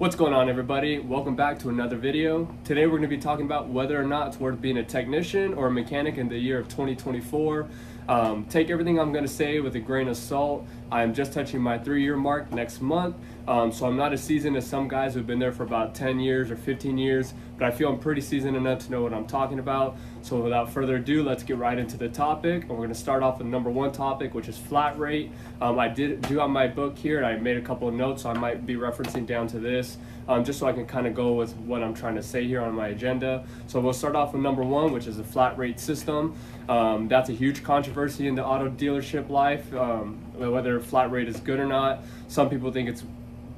What's going on, everybody? Welcome back to another video. Today we're going to be talking about whether or not it's worth being a technician or a mechanic in the year of 2024. Take everything I'm going to say with a grain of salt. I'm just touching my 3-year mark next month, so I'm not as seasoned as some guys who've been there for about 10 years or 15 years, but I feel I'm pretty seasoned enough to know what I'm talking about. So without further ado, let's get right into the topic. And we're going to start off with number one topic, which is flat rate. I did do on my book here, and I made a couple of notes, so I might be referencing down to this, just so I can kind of go with what I'm trying to say here on my agenda. So we'll start off with number one, which is a flat rate system. That's a huge controversy in the auto dealership life, whether flat rate is good or not. Some people think it's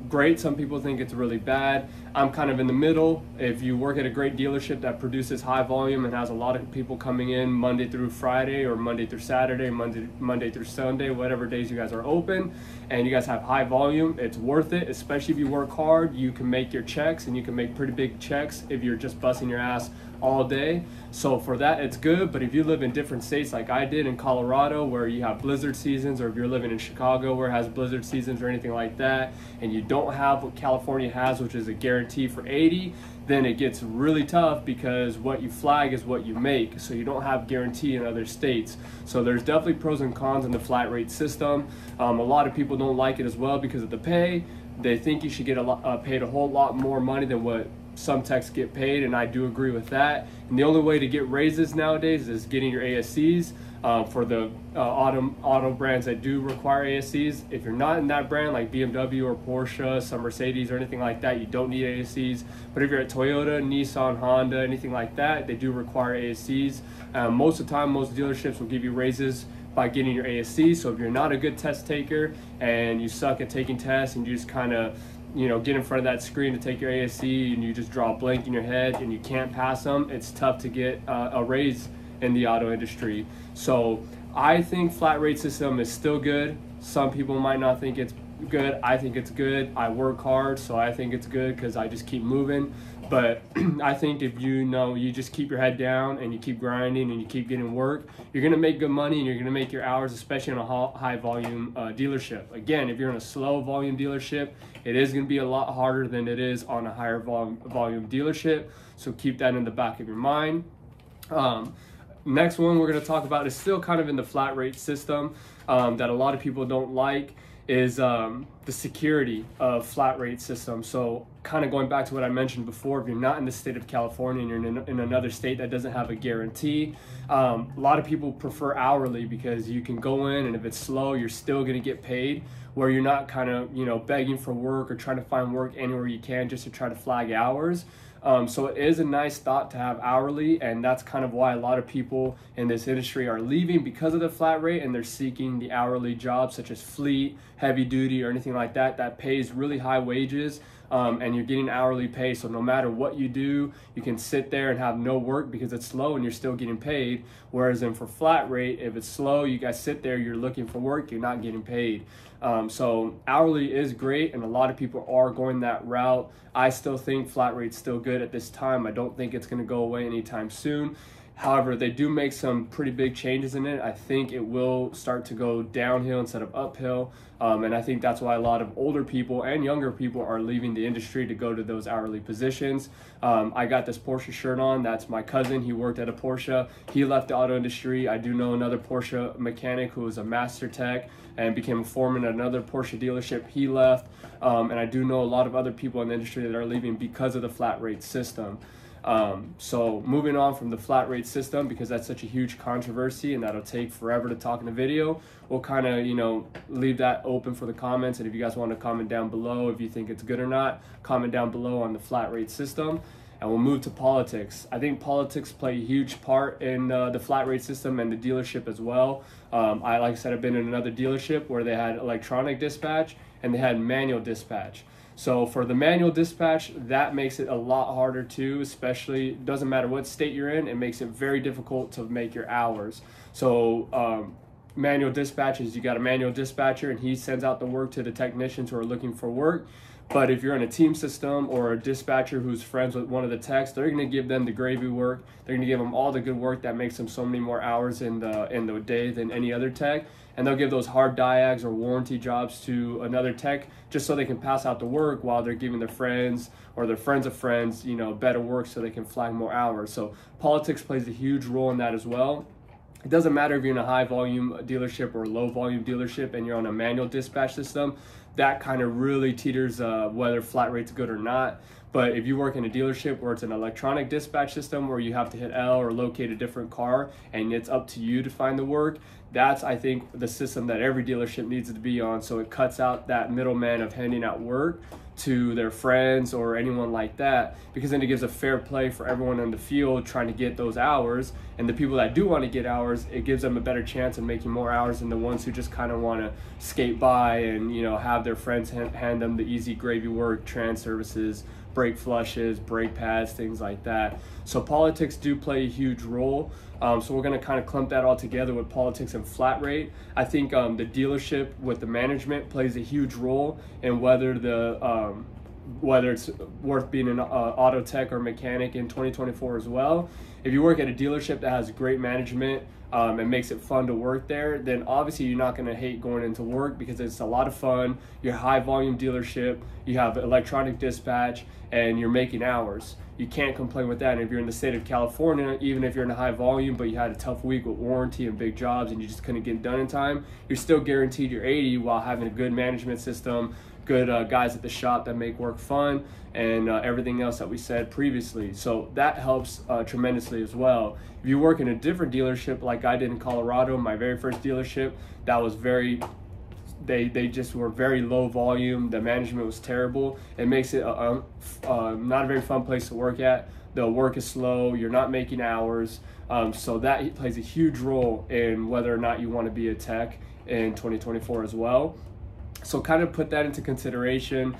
great, some people think it's really bad. I'm kind of in the middle. If you work at a great dealership that produces high volume and has a lot of people coming in Monday through Friday or Monday through Saturday, Monday through Sunday, whatever days you guys are open, and you guys have high volume, it's worth it. Especially if you work hard, you can make your checks, and you can make pretty big checks if you're just busting your ass all day. So for that, it's good. But if you live in different states like I did in Colorado, where you have blizzard seasons, or if you're living in Chicago where it has blizzard seasons or anything like that, and you don't have what California has, which is a guarantee for 80, then it gets really tough, because what you flag is what you make. So you don't have guarantee in other states. So there's definitely pros and cons in the flat rate system. A lot of people don't like it as well because of the pay. They think you should get paid a whole lot more money than what some techs get paid, and I do agree with that. And the only way to get raises nowadays is getting your ASCs. For the auto brands that do require ASCs, if you're not in that brand like BMW or Porsche, some Mercedes or anything like that, you don't need ASCs. But if you're at Toyota, Nissan, Honda, anything like that, they do require ASCs. Most of the time, most dealerships will give you raises by getting your ASC. So if you're not a good test taker and you suck at taking tests, and you just kind of get in front of that screen to take your ASC and you just draw a blank in your head and you can't pass them, it's tough to get a raise in the auto industry. So I think flat rate system is still good. Some people might not think it's good. I think it's good. I work hard, so I think it's good because I just keep moving. But I think if you just keep your head down and you keep grinding and you keep getting work, you're gonna make good money, and you're gonna make your hours, especially in a high volume dealership. Again, if you're in a slow volume dealership, it is gonna be a lot harder than it is on a higher volume dealership. So keep that in the back of your mind. Next one we're going to talk about is still kind of in the flat rate system, that a lot of people don't like, is the security of flat rate system. So kind of going back to what I mentioned before, if you're not in the state of California and you're in another state that doesn't have a guarantee, a lot of people prefer hourly, because you can go in and if it's slow, you're still going to get paid, where you're not kind of begging for work or trying to find work anywhere you can just to try to flag hours. So it is a nice thought to have hourly, and that's kind of why a lot of people in this industry are leaving, because of the flat rate, and they're seeking the hourly jobs such as fleet, heavy duty, or anything like that that pays really high wages, and you're getting hourly pay. So no matter what you do, you can sit there and have no work because it's slow and you're still getting paid. Whereas then for flat rate, if it's slow, you guys sit there, you're looking for work, you're not getting paid. So hourly is great, and a lot of people are going that route. I still think flat rate's still good at this time. I don't think it's going to go away anytime soon. However, they do make some pretty big changes in it. I think it will start to go downhill instead of uphill. And I think that's why a lot of older people and younger people are leaving the industry to go to those hourly positions. I got this Porsche shirt on. That's my cousin. He worked at a Porsche. He left the auto industry. I do know another Porsche mechanic who was a master tech and became a foreman at another Porsche dealership. He left. And I do know a lot of other people in the industry that are leaving because of the flat rate system. So moving on from the flat rate system, because that's such a huge controversy and that'll take forever to talk in a video, we'll kind of leave that open for the comments. And if you guys want to comment down below if you think it's good or not, comment down below on the flat rate system. And we'll move to politics. I think politics play a huge part in the flat rate system and the dealership as well. Like I said, I've been in another dealership where they had electronic dispatch and they had manual dispatch. So for the manual dispatch, that makes it a lot harder too, especially, doesn't matter what state you're in, it makes it very difficult to make your hours. So manual dispatch is, you got a manual dispatcher and he sends out the work to the technicians who are looking for work. But if you're in a team system or a dispatcher who's friends with one of the techs, they're going to give them the gravy work. They're going to give them all the good work that makes them so many more hours in the day than any other tech. And they'll give those hard diags or warranty jobs to another tech just so they can pass out the work while they're giving their friends or their friends of friends, you know, better work so they can flag more hours. So politics plays a huge role in that as well. It doesn't matter if you're in a high volume dealership or a low volume dealership and you're on a manual dispatch system. That kind of really teeters whether flat rate's good or not. But if you work in a dealership where it's an electronic dispatch system where you have to hit L or locate a different car and it's up to you to find the work, that's, I think, the system that every dealership needs to be on. So it cuts out that middleman of handing out work to their friends or anyone like that, because then it gives a fair play for everyone in the field trying to get those hours. And the people that do want to get hours, it gives them a better chance of making more hours than the ones who just kind of want to skate by and, you know, have their friends hand them the easy gravy work, trans services, brake flushes, brake pads, things like that. So politics do play a huge role. So we're going to kind of clump that all together with politics and flat rate. I think the dealership with the management plays a huge role in whether it's worth being an auto tech or mechanic in 2024 as well. If you work at a dealership that has great management and makes it fun to work there, then obviously you're not going to hate going into work because it's a lot of fun. You're a high volume dealership, you have electronic dispatch, and you're making hours. You can't complain with that. And if you're in the state of California, even if you're in a high volume, but you had a tough week with warranty and big jobs and you just couldn't get it done in time, you're still guaranteed your 80 while having a good management system, good guys at the shop that make work fun, and everything else that we said previously. So that helps tremendously as well. If you work in a different dealership like I did in Colorado, my very first dealership, that was they just were very low volume. The management was terrible. It makes it not a very fun place to work at. The work is slow, you're not making hours. So that plays a huge role in whether or not you want to be a tech in 2024 as well. So kind of put that into consideration.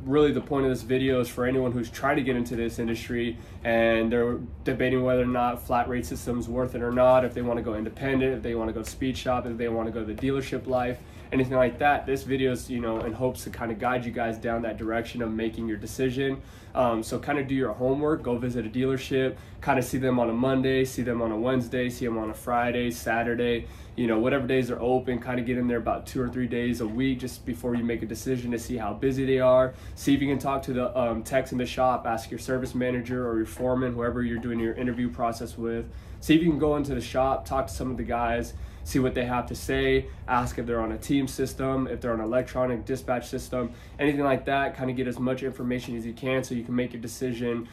Really the point of this video is for anyone who's trying to get into this industry and they're debating whether or not flat rate system's worth it or not, if they want to go independent, if they want to go speed shop, if they want to go the dealership life, anything like that. This video is, you know, in hopes to kind of guide you guys down that direction of making your decision. So kind of do your homework, go visit a dealership, kind of see them on a Monday, see them on a Wednesday, see them on a Friday, Saturday, you know, whatever days are open, kind of get in there about 2 or 3 days a week just before you make a decision to see how busy they are. See if you can talk to the techs in the shop, ask your service manager or your foreman, whoever you're doing your interview process with. See if you can go into the shop, talk to some of the guys, see what they have to say, ask if they're on a team system, if they're on an electronic dispatch system, anything like that. Kind of get as much information as you can so you can make your decision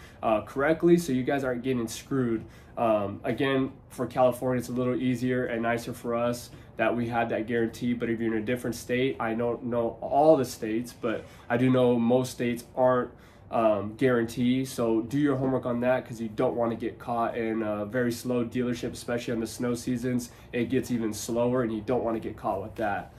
correctly so you guys aren't getting screwed. Again, for California, it's a little easier and nicer for us that we had that guarantee, but if you're in a different state, I don't know all the states, but I do know most states aren't guarantee. So do your homework on that, because you don't want to get caught in a very slow dealership, especially on the snow seasons. It gets even slower and you don't want to get caught with that.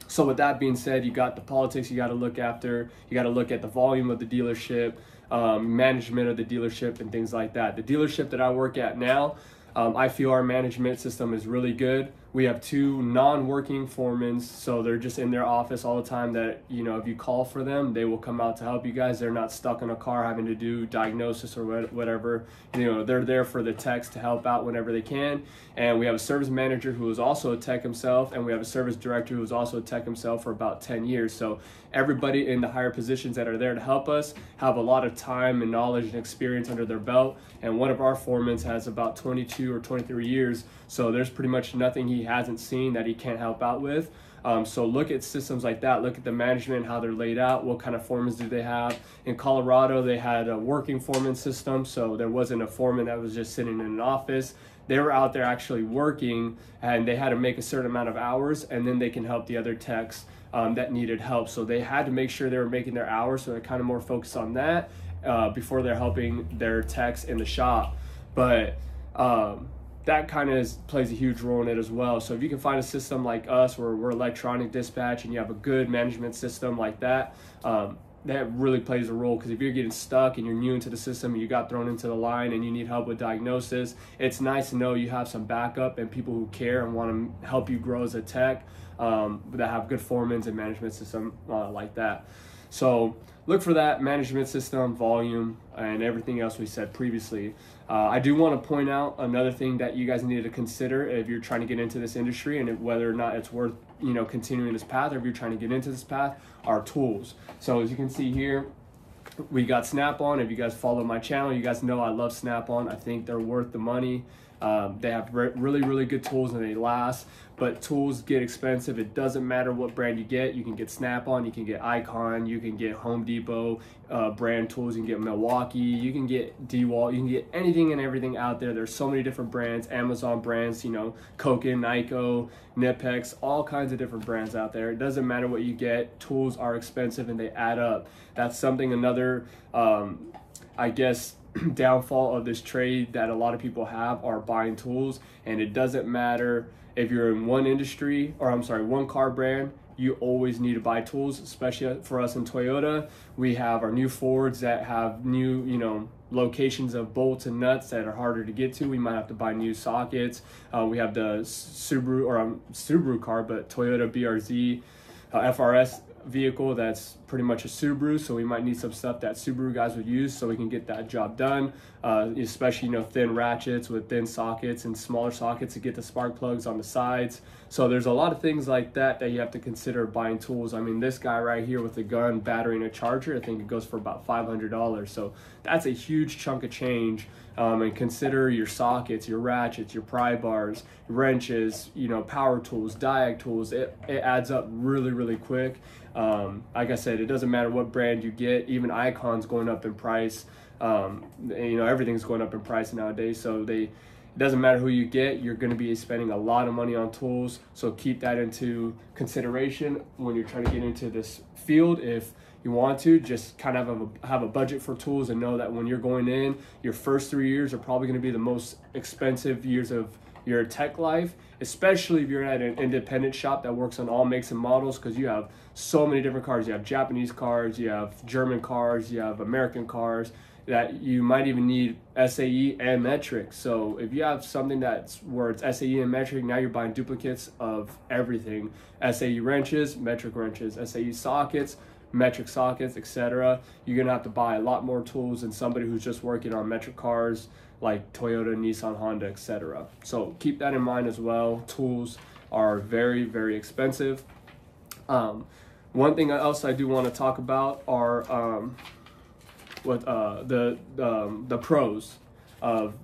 So with that being said, you got the politics you got to look after, you got to look at the volume of the dealership, management of the dealership and things like that. The dealership that I work at now, I feel our management system is really good. We have 2 non-working foremen, so they're just in their office all the time that, you know, if you call for them, they will come out to help you guys. They're not stuck in a car having to do diagnosis or whatever. You know, they're there for the techs to help out whenever they can. And we have a service manager who is also a tech himself, and we have a service director who is also a tech himself for about 10 years. So everybody in the higher positions that are there to help us have a lot of time and knowledge and experience under their belt. And one of our foremen has about 22 or 23 years. So there's pretty much nothing he hasn't seen that he can't help out with. So look at systems like that, look at the management, how they're laid out, what kind of foremen do they have. In Colorado, they had a working foreman system, so there wasn't a foreman that was just sitting in an office. They were out there actually working, and they had to make a certain amount of hours, and then they can help the other techs that needed help. So they had to make sure they were making their hours, so they're kind of more focused on that before they're helping their techs in the shop. But that kind of plays a huge role in it as well. So if you can find a system like us where we're electronic dispatch and you have a good management system like that, that really plays a role, because if you're getting stuck and you're new into the system and you got thrown into the line and you need help with diagnosis, it's nice to know you have some backup and people who care and want to help you grow as a tech, that have good foremans and management system like that. So look for that management system, volume, and everything else we said previously. I do want to point out another thing that you guys need to consider if you're trying to get into this industry, and whether or not it's worth, you know, continuing this path, or if you're trying to get into this path, are tools. So as you can see here, we got Snap-on. If you guys follow my channel, you guys know I love Snap-on. I think they're worth the money. They have really good tools and they last, but tools get expensive. It doesn't matter what brand you get. You can get Snap-on, you can get Icon, you can get Home Depot brand tools, you can get Milwaukee, you can get DeWalt, you can get anything and everything out there. There's so many different brands, Amazon brands, you know, Koken, Nyko, Knipex, all kinds of different brands out there. It doesn't matter what you get. Tools are expensive and they add up. That's something, another, I guess, downfall of this trade that a lot of people have, are buying tools. And it doesn't matter if you're in one industry, or I'm sorry, one car brand, you always need to buy tools. Especially for us in Toyota, we have our new Fords that have new, you know, locations of bolts and nuts that are harder to get to. We might have to buy new sockets. We have the Subaru, or Subaru car, but Toyota BRZ FRS vehicle that's pretty much a Subaru, so we might need some stuff that Subaru guys would use so we can get that job done, especially, you know, thin ratchets with thin sockets and smaller sockets to get the spark plugs on the sides. So there's a lot of things like that that you have to consider buying tools. I mean, this guy right here with the gun, battery, and a charger, I think it goes for about $500. So that's a huge chunk of change. And consider your sockets, your ratchets, your pry bars, wrenches, you know, power tools, diag tools. It adds up really quick. Like I said, it doesn't matter what brand you get. Even Icon's going up in price. You know, everything's going up in price nowadays. So it doesn't matter who you get, you're going to be spending a lot of money on tools. So keep that into consideration when you're trying to get into this field. If you want to, just kind of have a budget for tools, and know that when you're going in, your first 3 years are probably going to be the most expensive years of your tech life, especially if you're at an independent shop that works on all makes and models, because you have so many different cars. You have Japanese cars, you have German cars, you have American cars, that you might even need SAE and metric. So if you have something that's where it's SAE and metric, now you're buying duplicates of everything. SAE wrenches, metric wrenches, SAE sockets, metric sockets, etc. You're gonna have to buy a lot more tools than somebody who's just working on metric cars like Toyota, Nissan, Honda, etc. So keep that in mind as well. Tools are very expensive. One thing else I do want to talk about are the pros of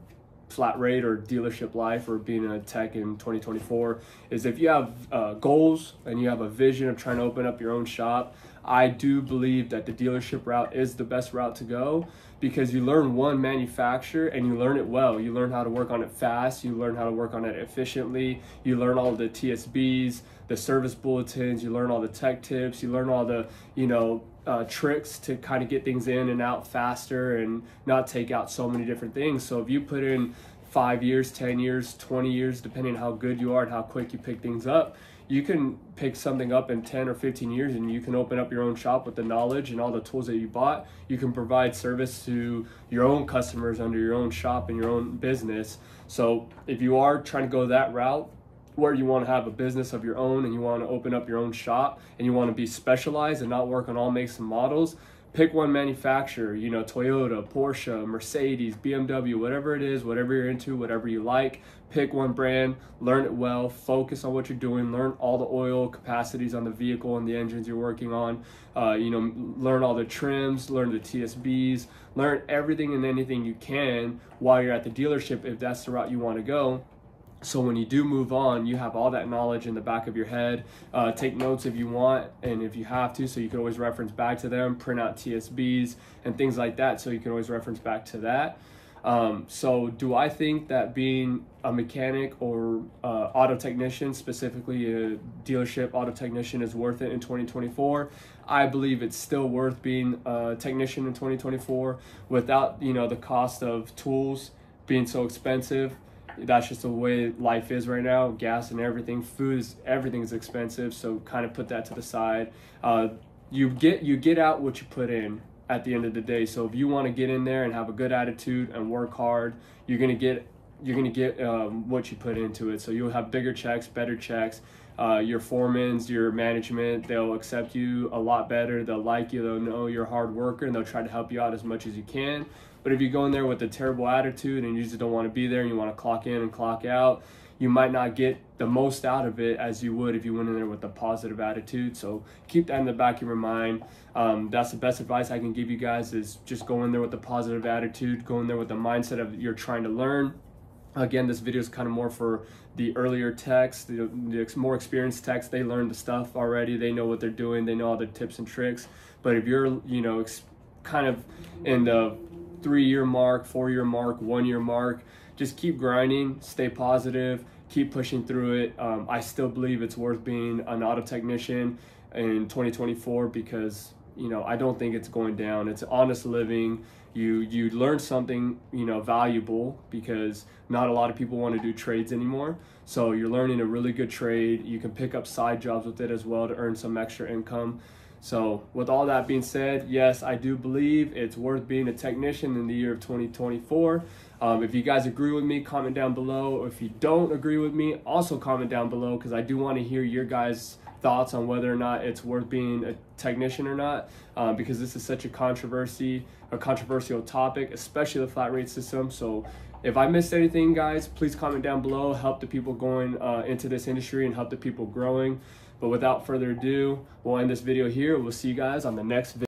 flat rate or dealership life, or being a tech in 2024, is if you have goals and you have a vision of trying to open up your own shop. I do believe that the dealership route is the best route to go, because you learn one manufacturer and you learn it well. You learn how to work on it fast, you learn how to work on it efficiently, you learn all the TSBs, the service bulletins, you learn all the tech tips, you learn all the, you know, tricks to kind of get things in and out faster and not take out so many different things. So if you put in 5 years, 10 years, 20 years, depending on how good you are and how quick you pick things up, you can pick something up in 10 or 15 years, and you can open up your own shop with the knowledge and all the tools that you bought. You can provide service to your own customers under your own shop and your own business. So if you are trying to go that route, where you want to have a business of your own and you want to open up your own shop and you want to be specialized and not work on all makes and models, pick one manufacturer, you know, Toyota, Porsche, Mercedes, BMW, whatever it is, whatever you're into, whatever you like. Pick one brand, learn it well, focus on what you're doing, learn all the oil capacities on the vehicle and the engines you're working on, you know, learn all the trims, learn the TSBs, learn everything and anything you can while you're at the dealership if that's the route you want to go. So when you do move on, you have all that knowledge in the back of your head. Take notes if you want and if you have to, so you can always reference back to them, print out TSBs and things like that, so you can always reference back to that. So do I think that being a mechanic or auto technician, specifically a dealership auto technician, is worth it in 2024? I believe it's still worth being a technician in 2024 without, you know, the cost of tools being so expensive. That's just the way life is right now. Gas and everything, everything is expensive, so kind of put that to the side. you get out what you put in at the end of the day. So if you want to get in there and have a good attitude and work hard, you're gonna get what you put into it. So you'll have bigger checks, better checks. Your foremans, your management, they'll accept you a lot better. They'll like you, they'll know you're a hard worker, and they'll try to help you out as much as you can. But if you go in there with a terrible attitude and you just don't want to be there and you want to clock in and clock out, you might not get the most out of it as you would if you went in there with a positive attitude. So keep that in the back of your mind. That's the best advice I can give you guys, is just go in there with a positive attitude, go in there with the mindset of you're trying to learn. Again, this video is kind of more for the earlier techs, the more experienced techs. They learned the stuff already. They know what they're doing. They know all the tips and tricks. But if you're, kind of in the 3-year mark, 4-year mark, 1-year mark, just keep grinding, stay positive, keep pushing through it. I still believe it's worth being an auto technician in 2024 because, I don't think it's going down. It's honest living. You learn something, valuable, because not a lot of people want to do trades anymore. So you're learning a really good trade. You can pick up side jobs with it as well to earn some extra income. So with all that being said, yes, I do believe it's worth being a technician in the year of 2024. If you guys agree with me, comment down below. If you don't agree with me, also comment down below, because I do want to hear your guys' thoughts on whether or not it's worth being a technician or not, because this is such a controversial topic, especially the flat rate system. So if I missed anything, guys, please comment down below. Help the people going into this industry and help the people growing. But without further ado, we'll end this video here. We'll see you guys on the next video.